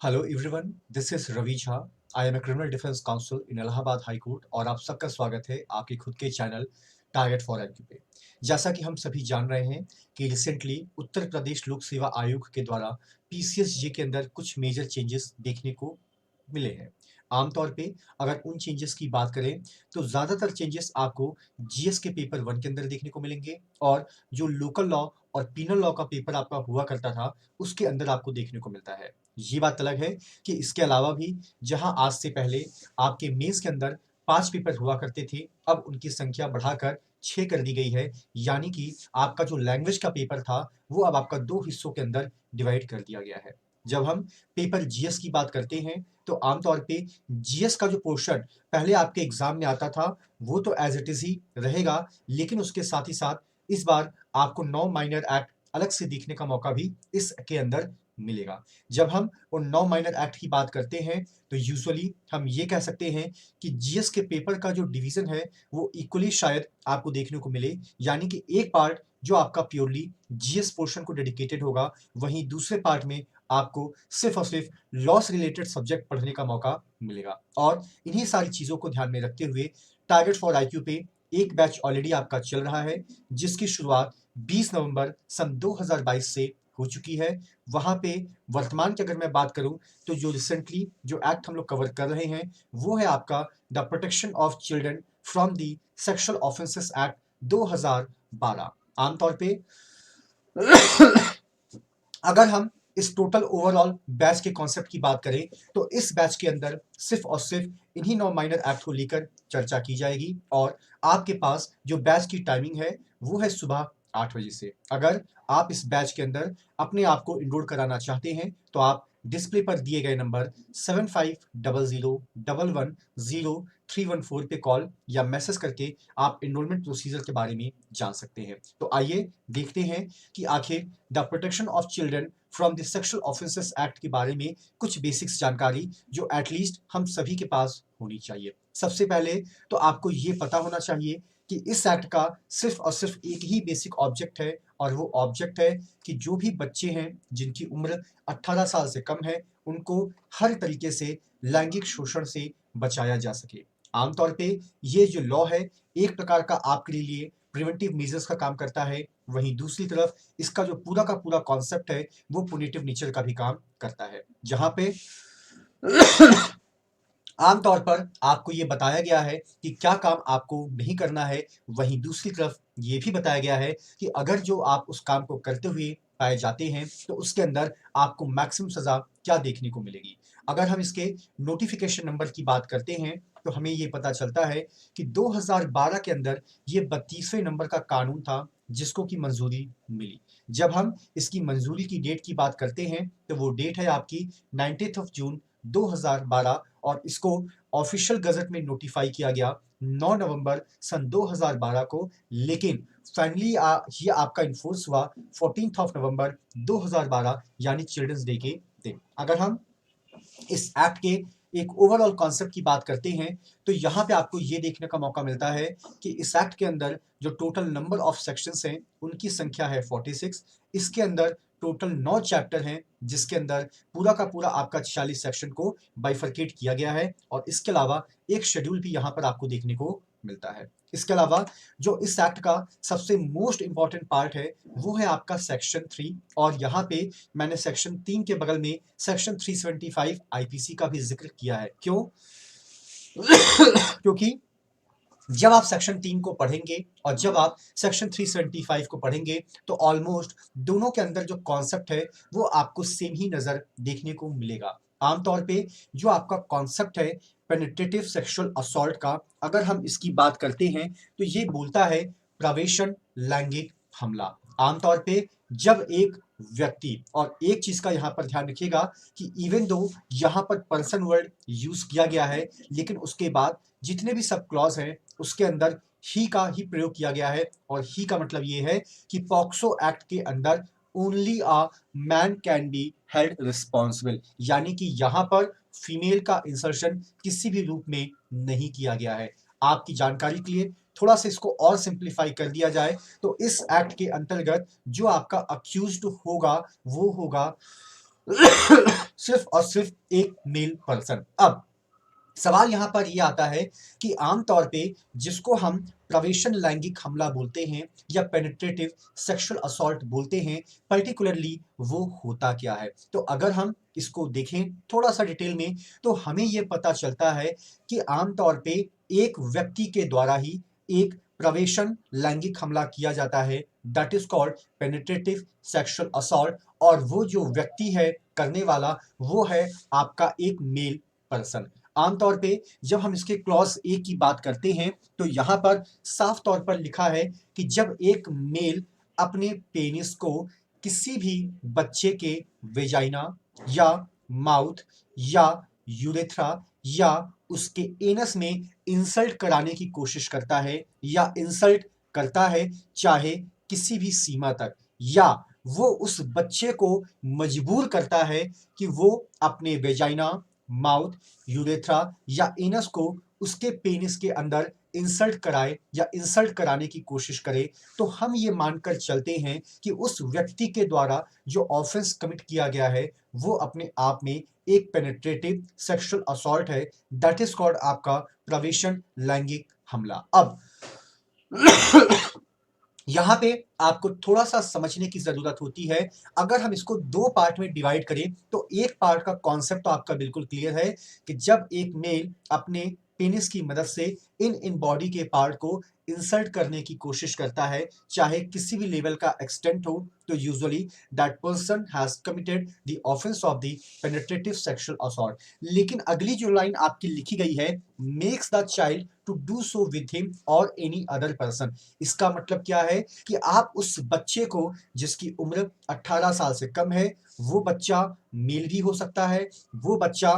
Hello everyone, this is Ravi Jha. I am a criminal defence counsel in Allahabad High Court और आप सबका स्वागत है आपके खुद के चैनल टारगेट फॉर एमक्यू पे। जैसा कि हम सभी जान रहे हैं कि रिसेंटली उत्तर प्रदेश लोक सेवा आयोग के द्वारा पीसीएसजे के अंदर कुछ मेजर चेंजेस देखने को मिले हैं। आमतौर पे अगर उन चेंजेस की बात करें तो ज़्यादातर चेंजेस आपको जीएस के पेपर वन के अंदर देखने को मिलेंगे और जो लोकल लॉ और पीनल लॉ का पेपर आपका हुआ करता था उसके अंदर आपको देखने को मिलता है। ये बात अलग है कि इसके अलावा भी जहां आज से पहले आपके मेंस के अंदर 5 पेपर हुआ करते थे, अब उनकी संख्या बढ़ाकर 6 कर दी गई है। यानी कि आपका जो लैंग्वेज का पेपर था, वो अब आपका 2 हिस्सों के अंदर डिवाइड कर दिया गया है। जब हम पेपर जीएस की बात करते हैं, तो आमतौर पे जीएस का जो पोर्शन पहले आपके एग्ज़ाम में आता था, वो तो एज़ इट इज़ ही रहेगा, लेकिन उसके साथ ही साथ इस बार आपको 9 माइनर एक्ट अलग से देखने का मौका भी इसके अंदर मिलेगा। जब हम उन 9 माइनर एक्ट की बात करते हैं, तो यूजुअली हम ये कह सकते हैं कि जीएस के पेपर का जो डिवीज़न है, वो इक्वली शायद आपको देखने को मिले। यानी कि एक पार्ट जो आपका प्योरली जीएस पोर्शन को डेडिकेटेड होगा, वहीं दूसरे पार्ट में आपको सिर्फ़ और सिर्फ़ लॉ से रिलेटेड सब्जेक्ट पढ़ने का मौका मिलेगा। और इन्हीं सारी चीज़ों को ध्यान में रखते हुए टारगेट फॉर आईक्यू पे एक बैच ऑलरेडी आपका चल रहा है, जिसकी शुरुआत 20 नवंबर सन 2022 से हो चुकी है। वहाँ पे वर्तमान की अगर मैं बात करूँ, तो जो रिसेंटली जो एक्ट हम लोग कवर कर रहे हैं, वो है आपका the protection of children from the sexual offences act 2012। आमतौर पे अगर हम इस टोटल ओवरऑल बैच के कॉन्सेप्ट की बात करें, तो इस बैच के अंदर सिर्फ और सिर्फ इन्हीं 9 माइनर एक्ट को लेकर चर्चा की जाएगी और आपके पास जो बैच की टाइमिंग है, वो है सुबह 8 बजे से। अगर आप इस बैच के अंदर अपने आप को एनरोल कराना चाहते हैं, तो आप डिस्प्ले पर दिए गए नंबर 7500110314 पे कॉल या मैसेज करके आप एनरोलमेंट प्रोसीजर के बारे में जान सकते हैं। तो आइए देखते हैं कि आखिर the protection of children from the sexual offences act के बारे में कुछ बेसिक्स जानकारी जो एटलीस्ट हम सभी के पास होनी चाहिए। सबसे पहले तो आपको ये पता होना चाहिए कि इस एक्ट का सिर्फ और सिर्फ एक ही बेसिक ऑब्जेक्ट है और वो ऑब्जेक्ट है कि जो भी बच्चे हैं जिनकी उम्र 18 साल से कम है, उनको हर तरीके से लैंगिक शोषण से बचाया जा सके। आमतौर पे ये जो लॉ है, एक प्रकार का आपके लिए प्रिवेंटिव मेजर्स का काम करता है, वहीं दूसरी तरफ इसका जो पूरा का पूरा कॉन्सेप्ट है, वो पुनिटिव नेचर का भी काम करता है। जहाँ पे आमतौर पर आपको ये बताया गया है कि क्या काम आपको नहीं करना है, वहीं दूसरी तरफ ये भी बताया गया है कि अगर जो आप उस काम को करते हुए पाए जाते हैं, तो उसके अंदर आपको मैक्सिमम सज़ा क्या देखने को मिलेगी। अगर हम इसके नोटिफ़िकेशन नंबर की बात करते हैं, तो हमें ये पता चलता है कि 2012 के अंदर ये 32वें नंबर का कानून था, जिसको कि मंजूरी मिली। जब हम इसकी मंजूरी की डेट की बात करते हैं, तो वो डेट है आपकी 19th ऑफ जून 2012 और इसको ऑफिशियल गजट में नोटिफाई किया गया 9 नवंबर सन 2012 को, लेकिन फाइनली ये आपका इन्फोर्स हुआ 14th ऑफ नवंबर 2012 यानी चिल्ड्रंस डे के दिन। अगर हम इस एक्ट के एक ओवरऑल कॉन्सेप्ट की बात करते हैं, तो यहाँ पे आपको ये देखने का मौका मिलता है कि इस एक्ट के अंदर जो टोटल नंबर ऑफ सेक्शंस हैं, उनकी संख्या है 46। इसके अंदर टोटल 9 चैप्टर हैं, जिसके अंदर पूरा का पूरा आपका 46 सेक्शन को बाइफरकेट किया गया है और इसके अलावा एक शेड्यूल भी यहाँ पर आपको देखने को मिलता है। इसके अलावा जो इस एक्ट का सबसे मोस्ट इंपॉर्टेंट पार्ट है, वो है आपका सेक्शन 3 और यहाँ पे मैंने सेक्शन 3 के बगल में सेक्शन 375 आईपीसी का भी जिक्र किया है। क्यों? क्योंकि जब आप सेक्शन 3 को पढ़ेंगे और जब आप सेक्शन 375 को पढ़ेंगे, तो ऑलमोस्ट दोनों के अंदर जो कॉन्सेप्ट है, वो आपको सेम ही नज़र देखने को मिलेगा। आमतौर पे जो आपका कॉन्सेप्ट है पेनिट्रेटिव सेक्सुअल असॉल्ट का, अगर हम इसकी बात करते हैं, तो ये बोलता है प्रवेशन लैंगिक हमला। आमतौर पे जब एक व्यक्ति, और एक चीज़ का यहाँ पर ध्यान रखिएगा कि इवन दो यहाँ पर पर्सन वर्ड यूज़ किया गया है, लेकिन उसके बाद जितने भी सब क्लॉज हैं, उसके अंदर ही का ही प्रयोग किया गया है और ही का मतलब ये है कि पॉक्सो एक्ट के अंदर only a man can be held responsible, यानी कि यहां पर फीमेल का इंसर्शन किसी भी रूप में नहीं किया गया है। आपकी जानकारी के लिए थोड़ा सा इसको और सिंप्लीफाई कर दिया जाए, तो इस एक्ट के अंतर्गत जो आपका अक्यूज्ड होगा, वो होगा सिर्फ और सिर्फ एक मेल पर्सन। अब सवाल यहाँ पर ये आता है कि आमतौर पे जिसको हम प्रवेशन लैंगिक हमला बोलते हैं या पेनिट्रेटिव सेक्सुअल असॉल्ट बोलते हैं, पर्टिकुलरली वो होता क्या है। तो अगर हम इसको देखें थोड़ा सा डिटेल में, तो हमें ये पता चलता है कि आमतौर पे एक व्यक्ति के द्वारा ही एक प्रवेशन लैंगिक हमला किया जाता है, that is called penetrative sexual assault. और वो जो व्यक्ति है करने वाला, वो है आपका एक मेल पर्सन। आमतौर पे जब हम इसके क्लॉज ए की बात करते हैं, तो यहाँ पर साफ तौर पर लिखा है कि जब एक मेल अपने पेनिस को किसी भी बच्चे के वेजाइना या माउथ या यूरेथ्रा या उसके एनस में इंसल्ट कराने की कोशिश करता है या इंसल्ट करता है, चाहे किसी भी सीमा तक, या वो उस बच्चे को मजबूर करता है कि वो अपने वेजाइना, माउथ, यूरेथ्रा या एनस को उसके पेनिस के अंदर इंसल्ट कराए या इंसल्ट कराने की कोशिश करे, तो हम ये मानकर चलते हैं कि उस व्यक्ति के द्वारा जो ऑफेंस कमिट किया गया है, वो अपने आप में एक पेनिट्रेटिव सेक्सुअल असॉल्ट है, दैट इज कॉल्ड आपका प्रवेशन लैंगिक हमला। अब यहाँ पे आपको थोड़ा सा समझने की जरूरत होती है। अगर हम इसको दो पार्ट में डिवाइड करें, तो एक पार्ट का कॉन्सेप्ट तो आपका बिल्कुल क्लियर है कि जब एक मेल अपने पेनिस की मदद से इन बॉडी के पार्ट को इंसर्ट करने की कोशिश करता है, चाहे किसी भी लेवल का एक्सटेंट हो, तो usually that person has committed the offence of the penetrative sexual assault. लेकिन अगली जो लाइन आपकी लिखी गई है, makes the child to do so with him और एनी अदर पर्सन, इसका मतलब क्या है कि आप उस बच्चे को जिसकी उम्र 18 साल से कम है, वो बच्चा मेल भी हो सकता है, वो बच्चा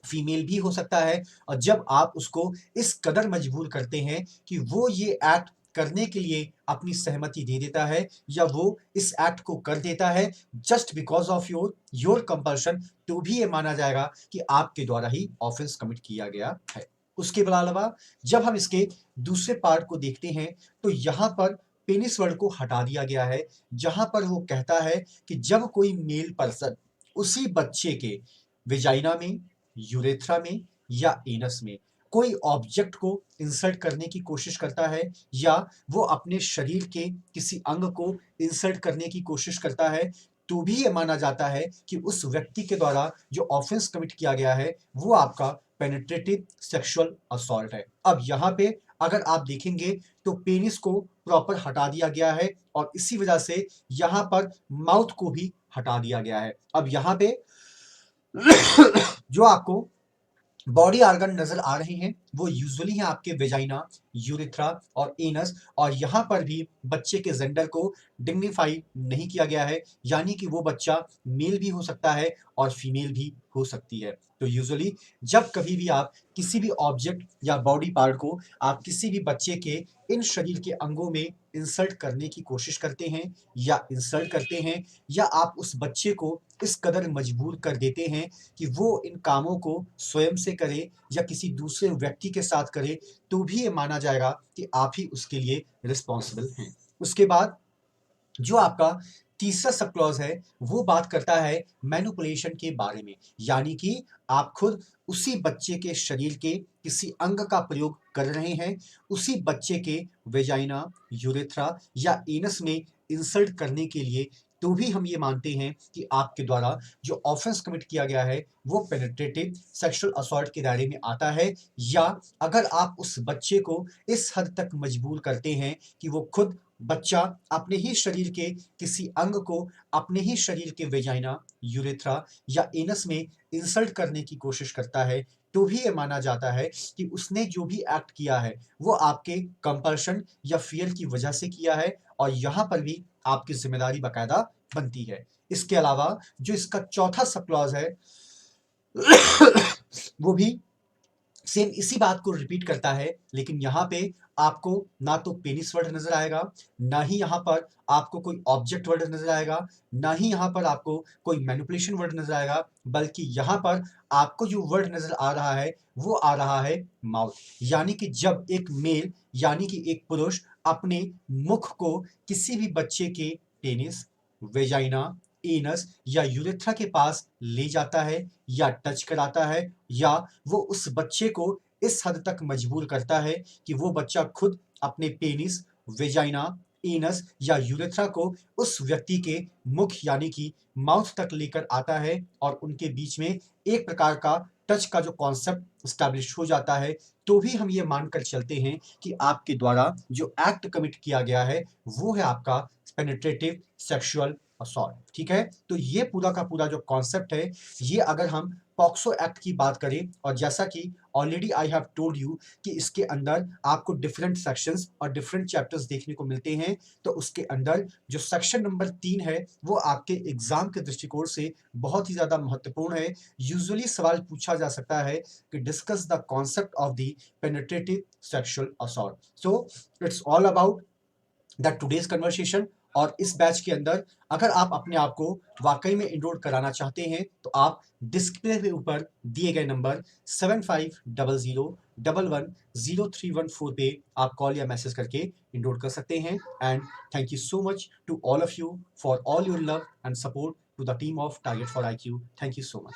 फीमेल भी हो सकता है, और जब आप उसको इस कदर मजबूर करते हैं कि वो ये एक्ट करने के लिए अपनी सहमति दे देता है या वो इस एक्ट को कर देता है just because of your compulsion, तो भी ये माना जाएगा कि आपके द्वारा ही ऑफेंस कमिट किया गया है। उसके अलावा जब हम इसके दूसरे पार्ट को देखते हैं, तो यहाँ पर पेनिस वर्ड को हटा दिया गया है, जहां पर वो कहता है कि जब कोई मेल पर्सन उसी बच्चे के वेजाइना में, यूरेथ्रा में या एनस में कोई ऑब्जेक्ट को इंसर्ट करने की कोशिश करता है, या वो अपने शरीर के किसी अंग को इंसर्ट करने की कोशिश करता है, तो भी ये माना जाता है कि उस व्यक्ति के द्वारा जो ऑफेंस कमिट किया गया है, वो आपका पेनिट्रेटिव सेक्सुअल असॉल्ट है। अब यहाँ पे अगर आप देखेंगे, तो पेनिस को प्रॉपर हटा दिया गया है और इसी वजह से यहाँ पर माउथ को भी हटा दिया गया है। अब यहाँ पे जो आपको बॉडी ऑर्गन नजर आ रहे हैं, वो यूजुअली हैं आपके वेजाइना, यूरेथ्रा और एनस, और यहाँ पर भी बच्चे के जेंडर को डिग्निफाई नहीं किया गया है, यानी कि वो बच्चा मेल भी हो सकता है और फीमेल भी हो सकती है। तो यूजुअली जब कभी भी आप किसी भी ऑब्जेक्ट या बॉडी पार्ट को आप किसी भी बच्चे के इन शरीर के अंगों में इंसर्ट करने की कोशिश करते हैं या इंसर्ट करते हैं, या आप उस बच्चे को इस कदर मजबूर कर देते हैं कि वो इन कामों को स्वयं से करे या किसी दूसरे व्यक्ति के साथ करे, तो भी ये माना जाएगा कि आप ही उसके लिए रिस्पॉन्सिबल हैं। उसके बाद जो आपका तीसरा सब क्लॉज है, वो बात करता है मैनिपुलेशन के बारे में, यानी कि आप खुद उसी बच्चे के शरीर के किसी अंग का प्रयोग कर रहे हैं, उसी बच्चे के वेजाइना, यूरेथ्रा या एनस में इंसर्ट करने के लिए, तो भी हम ये मानते हैं कि आपके द्वारा जो ऑफेंस कमिट किया गया है, वो पेनिट्रेटिव सेक्सुअल असॉल्ट के दायरे में आता है। या अगर आप उस बच्चे को इस हद तक मजबूर करते हैं कि वो खुद बच्चा अपने ही शरीर के किसी अंग को अपने ही शरीर के वेजाइना, यूरेथ्रा या एनस में इंसल्ट करने की कोशिश करता है, तो भी ये माना जाता है कि उसने जो भी एक्ट किया है, वो आपके कंपल्शन या फियर की वजह से किया है, और यहाँ पर भी आपकी जिम्मेदारी बाकायदा बनती है। इसके अलावा जो इसका चौथा सब क्लॉज है, वो भी सेम इसी बात को रिपीट करता है, लेकिन यहाँ पे आपको ना तो पेनिस वर्ड नजर आएगा, ना ही यहाँ पर आपको कोई ऑब्जेक्ट वर्ड नजर आएगा, ना ही यहाँ पर आपको कोई मैनिपुलेशन वर्ड नजर आएगा, बल्कि यहाँ पर आपको जो वर्ड नजर आ रहा है, वो आ रहा है माउथ। यानी कि जब एक मेल, यानी कि एक पुरुष अपने मुख को किसी भी बच्चे के पेनिस, वेजाइना, एनस या यूरेथ्रा के पास ले जाता है या टच कराता है, या वो उस बच्चे को इस हद तक मजबूर करता है कि वो बच्चा खुद अपने पेनिस, वेजाइना, एनस या यूरेथ्रा को उस व्यक्ति के मुख यानी कि माउथ तक लेकर आता है और उनके बीच में एक प्रकार का टच का जो कॉन्सेप्ट स्टैब्लिश हो जाता है, तो भी हम ये मानकर चलते हैं कि आपके द्वारा जो एक्ट कमिट किया गया है वो है आपका पेनिट्रेटिव सेक्सुअल असॉल्ट। ठीक है, तो ये पूरा का पूरा जो कॉन्सेप्ट है, ये अगर हम पॉक्सो एक्ट की बात करें, और जैसा कि already I have told you कि इसके अंदर आपको डिफरेंट सेक्शंस और डिफरेंट चैप्टर्स देखने को मिलते हैं, तो उसके अंदर जो सेक्शन नंबर 3 है वो आपके एग्जाम के दृष्टिकोण से बहुत ही ज्यादा महत्वपूर्ण है। यूजुअली सवाल पूछा जा सकता है कि discuss the concept of the penetrative sexual assault. So it's all about that today's conversation. और इस बैच के अंदर अगर आप अपने आप को वाकई में इनरोल कराना चाहते हैं, तो आप डिस्प्ले के ऊपर दिए गए नंबर 7500110314 पे आप कॉल या मैसेज करके इनरोल कर सकते हैं। And thank you so much to all of you for all your love and support to the team of Target for IQ। Thank you so much.